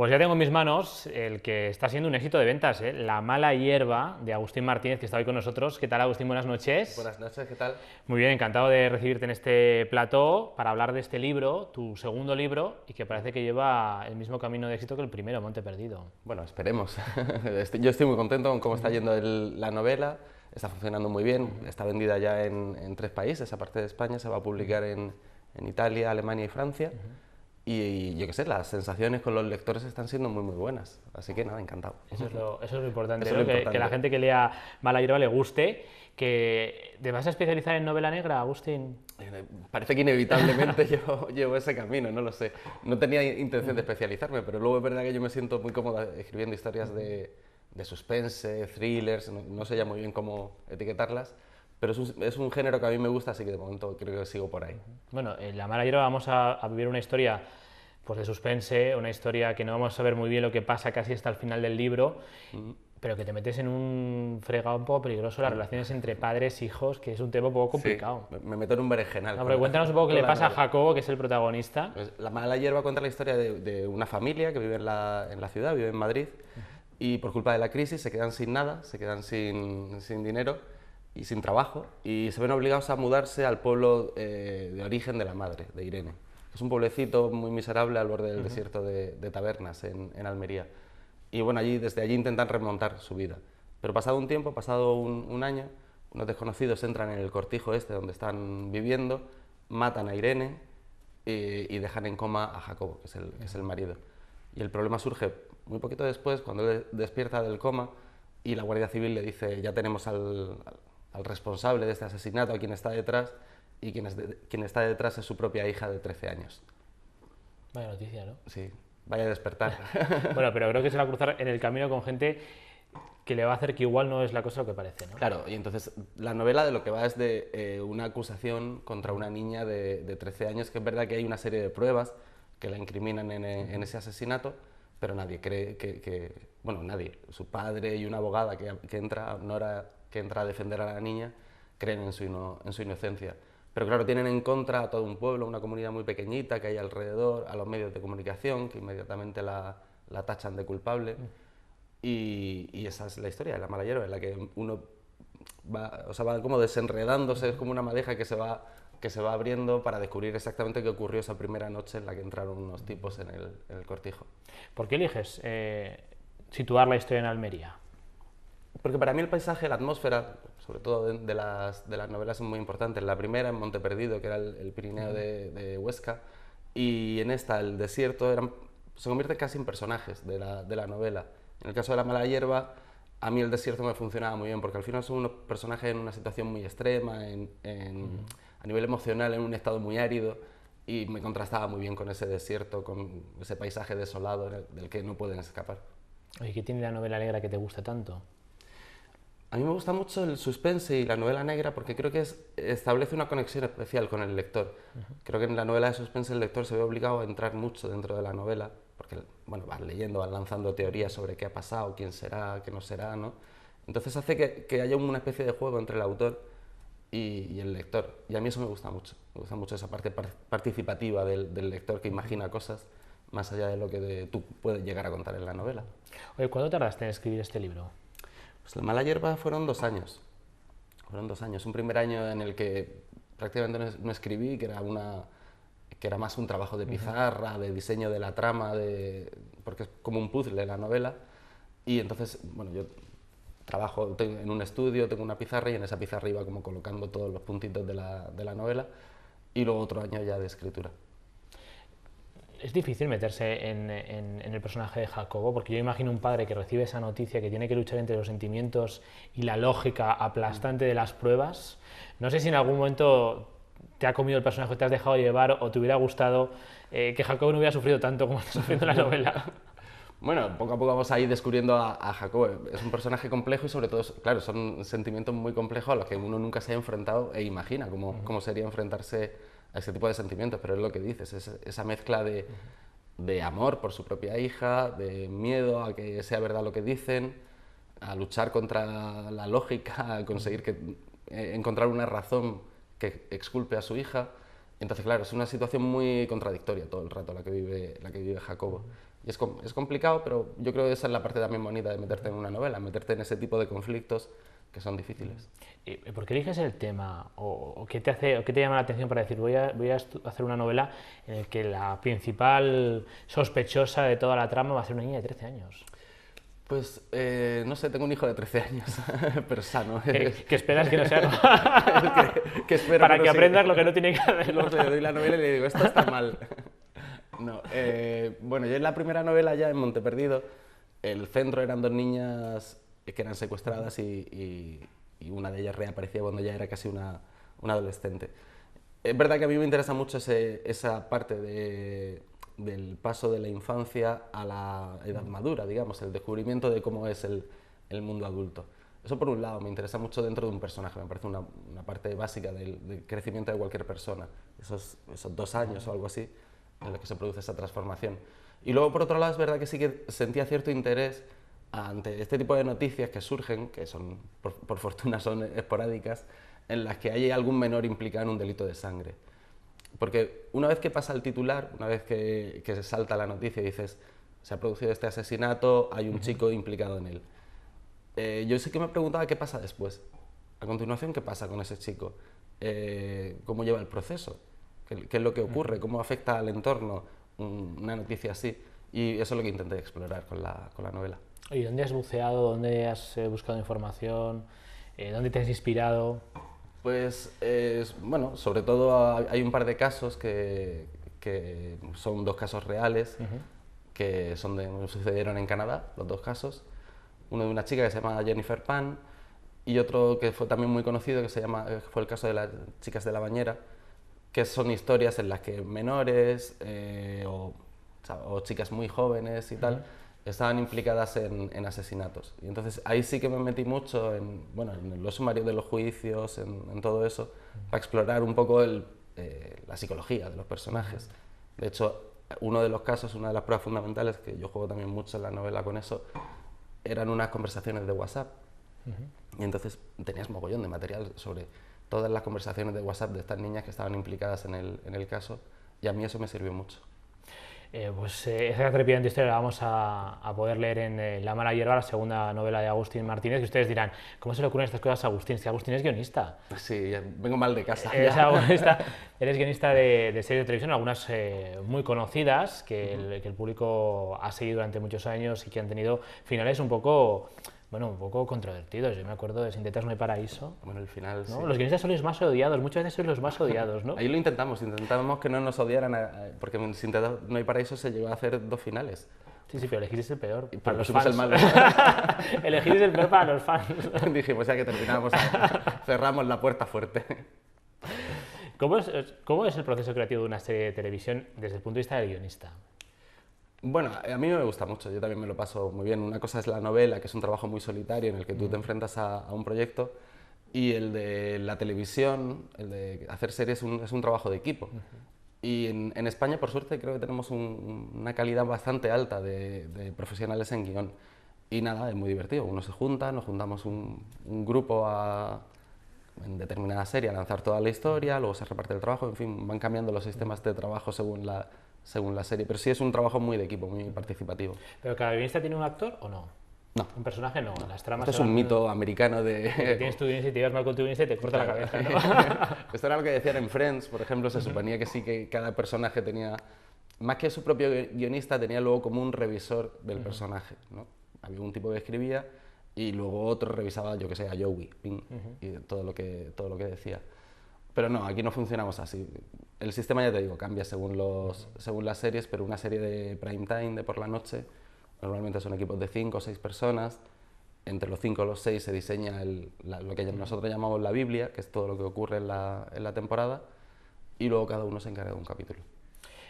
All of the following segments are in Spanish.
Pues ya tengo en mis manos el que está siendo un éxito de ventas, ¿eh? La mala hierba, de Agustín Martínez, que está hoy con nosotros. ¿Qué tal, Agustín? Buenas noches. Buenas noches, ¿qué tal? Muy bien, encantado de recibirte en este plató para hablar de este libro, tu segundo libro, y que parece que lleva el mismo camino de éxito que el primero, Monte Perdido. Bueno, esperemos. Yo estoy muy contento con cómo está yendo la novela, está funcionando muy bien, está vendida ya en 3 países, aparte de España, se va a publicar en Italia, Alemania y Francia. Y yo qué sé, las sensaciones con los lectores están siendo muy buenas, así que nada, encantado. Eso es lo importante, Eso es ¿no? lo importante. Que la gente que lea Mala hierba le guste. ¿Te vas a especializar en novela negra, Agustín? Parece que inevitablemente llevo ese camino, no lo sé. No tenía intención de especializarme, pero luego es verdad que yo me siento muy cómoda escribiendo historias de suspense, thrillers, no sé ya muy bien cómo etiquetarlas, pero es un género que a mí me gusta, así que de momento creo que sigo por ahí. Bueno, en La mala hierba vamos a vivir una historia pues, de suspense, una historia que no vamos a saber muy bien lo que pasa casi hasta el final del libro, pero que te metes en un fregado un poco peligroso, las relaciones entre padres e hijos, que es un tema un poco complicado. Sí, me meto en un berenjenal. No, pero cuéntanos un poco qué le pasa a novela. Jacobo, que es el protagonista. Pues La mala hierba cuenta la historia de una familia que vive en la ciudad, vive en Madrid, y por culpa de la crisis se quedan sin nada, se quedan sin dinero y sin trabajo, y se ven obligados a mudarse al pueblo de origen de la madre, de Irene. Es un pueblecito muy miserable al borde del desierto de Tabernas, en Almería. Y bueno, desde allí intentan remontar su vida. Pero pasado un tiempo, pasado un año, unos desconocidos entran en el cortijo este donde están viviendo, matan a Irene y dejan en coma a Jacobo, que es el marido. Y el problema surge muy poquito después, cuando él despierta del coma y la Guardia Civil le dice, ya tenemos al responsable de este asesinato, a quien está detrás, y quien está detrás es su propia hija de 13 años. Vaya noticia, ¿no? Sí, vaya a despertar. Bueno, pero creo que se va a cruzar en el camino con gente que le va a hacer que igual no es la cosa lo que parece, ¿no? Claro, y entonces la novela de lo que va es de una acusación contra una niña de 13 años, que es verdad que hay una serie de pruebas que la incriminan en ese asesinato, pero nadie cree bueno, nadie, su padre y una abogada que entra, Nora, que entra a defender a la niña, creen en su inocencia. Pero claro, tienen en contra a todo un pueblo, una comunidad muy pequeñita que hay alrededor, a los medios de comunicación, que inmediatamente la tachan de culpable. Y esa es la historia de La mala hierba, en la que uno va como desenredándose, es como una madeja que se va abriendo para descubrir exactamente qué ocurrió esa primera noche en la que entraron unos tipos en el cortijo. ¿Por qué eliges situar la historia en Almería? Porque para mí el paisaje, la atmósfera, sobre todo de las novelas, es muy importante. La primera, en Monte Perdido, que era el Pirineo de Huesca, y en esta, el desierto, se convierte casi en personajes de la novela. En el caso de La mala hierba, a mí el desierto me funcionaba muy bien, porque al final son unos personajes en una situación muy extrema, a nivel emocional, en un estado muy árido, y me contrastaba muy bien con ese desierto, con ese paisaje desolado del que no pueden escapar. Oye, ¿qué tiene la novela negra que te gusta tanto? A mí me gusta mucho el suspense y la novela negra porque creo que establece una conexión especial con el lector. Creo que en la novela de suspense el lector se ve obligado a entrar mucho dentro de la novela, porque bueno, vas leyendo, vas lanzando teorías sobre qué ha pasado, quién será, qué no será, ¿no? Entonces hace que haya una especie de juego entre el autor y el lector. Y a mí eso me gusta mucho esa parte participativa del lector que imagina cosas más allá de lo que tú puedes llegar a contar en la novela. Oye, ¿cuándo tardaste en escribir este libro? Pues La mala hierba fueron 2 años. Fueron 2 años. Un primer año en el que prácticamente no escribí, que era más un trabajo de pizarra, de diseño de la trama, porque es como un puzzle la novela. Y entonces, bueno, yo trabajo en un estudio, tengo una pizarra y en esa pizarra iba como colocando todos los puntitos de la novela. Y luego otro año ya de escritura. Es difícil meterse en el personaje de Jacobo, porque yo imagino un padre que recibe esa noticia, que tiene que luchar entre los sentimientos y la lógica aplastante de las pruebas. No sé si en algún momento te ha comido el personaje, te has dejado llevar o te hubiera gustado que Jacobo no hubiera sufrido tanto como está sufriendo en la novela. Bueno, poco a poco vamos a ir descubriendo a Jacobo. Es un personaje complejo y sobre todo, claro, son sentimientos muy complejos a los que uno nunca se ha enfrentado e imagina cómo sería enfrentarse a ese tipo de sentimientos, pero es lo que dices, esa mezcla de amor por su propia hija, de miedo a que sea verdad lo que dicen, a luchar contra la lógica, a conseguir encontrar una razón que exculpe a su hija Entonces, claro, es una situación muy contradictoria todo el rato la que vive Jacobo. Y es complicado, pero yo creo que esa es la parte también bonita de meterte en una novela, meterte en ese tipo de conflictos que son difíciles. ¿Y por qué eliges el tema? ¿O qué te hace, o qué te llama la atención para decir voy a hacer una novela en la que la principal sospechosa de toda la trama va a ser una niña de 13 años? Pues, no sé, tengo un hijo de 13 años, pero sano. Que esperas que no sea que espero para no que siga. aprendas lo que no tiene que hacer. Luego le doy la novela y le digo, esto está mal. No, bueno, yo en la primera novela ya en Monteperdido, el centro eran dos niñas que eran secuestradas y una de ellas reaparecía cuando ya era casi una adolescente. Es verdad que a mí me interesa mucho esa parte del paso de la infancia a la edad madura, digamos, el descubrimiento de cómo es el mundo adulto. Eso por un lado, me interesa mucho dentro de un personaje, me parece una parte básica del crecimiento de cualquier persona, esos 2 años o algo así, en los que se produce esa transformación. Y luego, por otro lado, es verdad que sí que sentía cierto interés ante este tipo de noticias que surgen, que son, por fortuna son esporádicas, en las que hay algún menor implicado en un delito de sangre. Porque una vez que pasa el titular, una vez que se salta la noticia y dices, se ha producido este asesinato, hay un chico implicado en él. Yo sí que me preguntaba qué pasa después. A continuación, ¿qué pasa con ese chico? ¿Cómo lleva el proceso? ¿Qué es lo que ocurre? ¿Cómo afecta al entorno una noticia así? Y eso es lo que intenté explorar con la novela. ¿Y dónde has buceado? ¿Dónde has buscado información? ¿Dónde te has inspirado? Pues, bueno, sobre todo hay un par de casos que son 2 casos reales, que sucedieron en Canadá, los 2 casos. Uno de una chica que se llama Jennifer Pan y otro que fue también muy conocido, que fue el caso de las chicas de la bañera, que son historias en las que menores o chicas muy jóvenes y tal estaban implicadas en asesinatos. Y entonces ahí sí que me metí mucho en los sumarios de los juicios, en todo eso, para explorar un poco la psicología de los personajes. De hecho, uno de los casos, una de las pruebas fundamentales, que yo juego también mucho en la novela con eso, eran unas conversaciones de WhatsApp. Y entonces tenías mogollón de material sobre todas las conversaciones de WhatsApp de estas niñas que estaban implicadas en el caso, y a mí eso me sirvió mucho. Pues esa trepidante historia la vamos a poder leer en La mala hierba, la segunda novela de Agustín Martínez, y ustedes dirán, ¿cómo se le ocurren estas cosas a Agustín? Si Agustín es guionista. Sí, vengo mal de casa. Eres guionista de series de televisión, algunas muy conocidas, que el público ha seguido durante muchos años y que han tenido finales un poco controvertidos. Yo me acuerdo de Sin tetas no hay paraíso. Bueno, el final, ¿no? sí. Los guionistas son los más odiados, muchas veces son los más odiados, ¿no? Ahí lo intentamos que no nos odiaran, porque en Sin tetas no hay paraíso se llegó a hacer 2 finales. Sí, pero elegisteis el peor Y para los pusimos fans. el malo. Elegisteis el peor para los fans. Dijimos ya que terminamos, cerramos la puerta fuerte. ¿Cómo es el proceso creativo de una serie de televisión desde el punto de vista del guionista? Bueno, a mí me gusta mucho, yo también me lo paso muy bien. Una cosa es la novela, que es un trabajo muy solitario en el que tú te enfrentas a un proyecto, y el de la televisión, el de hacer series, es un trabajo de equipo. Y en España, por suerte, creo que tenemos una calidad bastante alta de profesionales en guión. Y nada, es muy divertido. Uno se junta, nos juntamos un grupo en determinada serie a lanzar toda la historia, luego se reparte el trabajo, en fin, van cambiando los sistemas de trabajo según la serie. Pero sí es un trabajo muy de equipo, muy participativo. ¿Pero cada guionista tiene un actor o no? No. Un personaje no, las tramas... Esto es un mito americano de... Tienes tu guionista y te llevas mal con tu guionista y te corta la cabeza, ¿no? Esto era lo que decían en Friends, por ejemplo, se suponía que sí, que cada personaje tenía, más que su propio guionista, tenía luego como un revisor del personaje, ¿no? Había un tipo que escribía y luego otro revisaba, yo que sé, a Joey, y todo lo que decía. Pero no, aquí no funcionamos así. El sistema, ya te digo, cambia según las series, pero una serie de prime time, de por la noche, normalmente son equipos de 5 o 6 personas. Entre los 5 o los 6 se diseña lo que nosotros llamamos la Biblia, que es todo lo que ocurre en la temporada, y luego cada uno se encarga de un capítulo.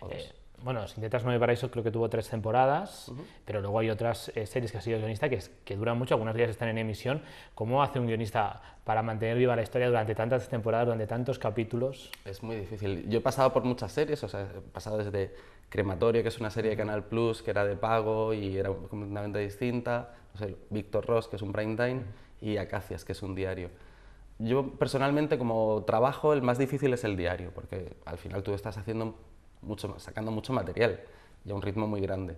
O 2. Bueno, Sin tetas no hay paraíso creo que tuvo 3 temporadas, pero luego hay otras series que ha sido guionista que duran mucho, algunas de ellas están en emisión. ¿Cómo hace un guionista para mantener viva la historia durante tantas temporadas, durante tantos capítulos? Es muy difícil. Yo he pasado por muchas series, o sea, he pasado desde Crematorio, que es una serie de Canal Plus, que era de pago y era completamente distinta, no sé, Víctor Ross, que es un prime time, y Acacias, que es un diario. Yo personalmente como trabajo el más difícil es el diario, porque al final tú estás haciendo sacando mucho material y a un ritmo muy grande.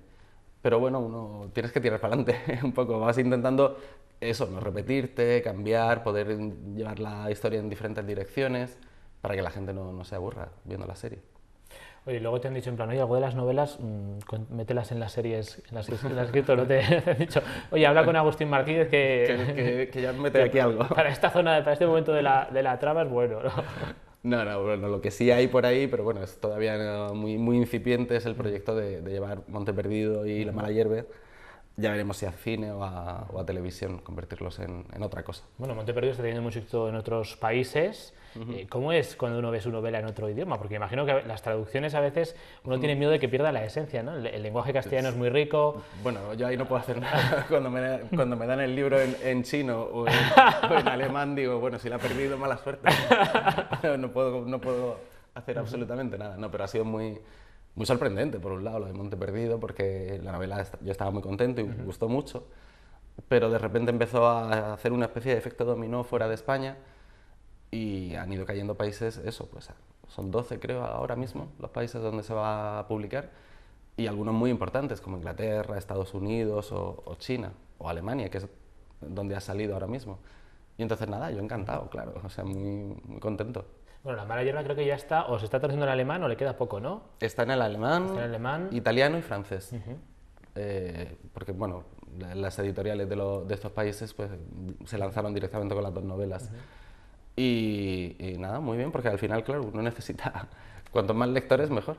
Pero bueno, uno tienes que tirar para adelante un poco, vas intentando eso, no repetirte, cambiar, poder llevar la historia en diferentes direcciones para que la gente no se aburra viendo la serie. Oye, luego te han dicho en plan, oye, algo de las novelas, mételas en las series en las que has escrito, ¿no? Te han dicho, oye, habla con Agustín Martínez que ya mete aquí algo. Para esta zona, para este momento de la trama es bueno, ¿no? No, bueno, lo que sí hay por ahí, pero bueno, es todavía muy incipiente, es el proyecto de llevar Monte Perdido y La Mala Hierve. Ya veremos si a cine o a televisión, convertirlos en otra cosa. Bueno, Monte Perdido está teniendo mucho éxito en otros países. ¿Cómo es cuando uno ve su novela en otro idioma? Porque imagino que las traducciones a veces uno tiene miedo de que pierda la esencia, ¿no? El lenguaje castellano es muy rico. Bueno, yo ahí no puedo hacer nada. Cuando me dan el libro en chino o en alemán, digo, bueno, si la he perdido, mala suerte. No puedo hacer absolutamente nada. No, pero ha sido muy sorprendente, por un lado, lo de Monte Perdido, porque la novela yo estaba muy contento y me gustó mucho, pero de repente empezó a hacer una especie de efecto dominó fuera de España y han ido cayendo países, eso, pues son 12 creo ahora mismo los países donde se va a publicar, y algunos muy importantes como Inglaterra, Estados Unidos o China o Alemania, que es donde ha salido ahora mismo. Y entonces nada, yo encantado, claro, o sea, muy contento. Bueno, La Mala Hierba creo que ya está, o se está traduciendo en alemán o le queda poco, ¿no? Está en el alemán, italiano y francés. Porque, bueno, las editoriales de estos países pues, se lanzaron directamente con las dos novelas. Y nada, muy bien, porque al final, claro, uno necesita, cuantos más lectores, mejor.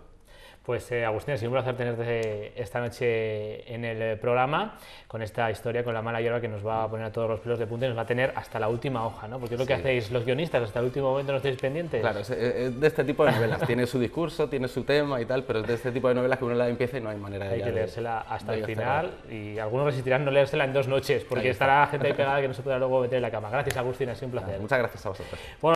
Pues Agustín, ha sido un placer tenerte esta noche en el programa con esta historia con La Mala Hierba que nos va a poner a todos los pelos de punta y nos va a tener hasta la última hoja, ¿no? Porque es lo que hacéis los guionistas, hasta el último momento no estáis pendientes. Claro, es de este tipo de novelas, tiene su discurso, tiene su tema y tal, pero es de este tipo de novelas que uno la empieza y no hay manera de... Hay que leérsela hasta el final y algunos resistirán no leérsela en 2 noches porque estará gente ahí pegada que no se podrá luego meter en la cama. Gracias, Agustín, ha sido un placer. Muchas gracias a vosotros. Bueno,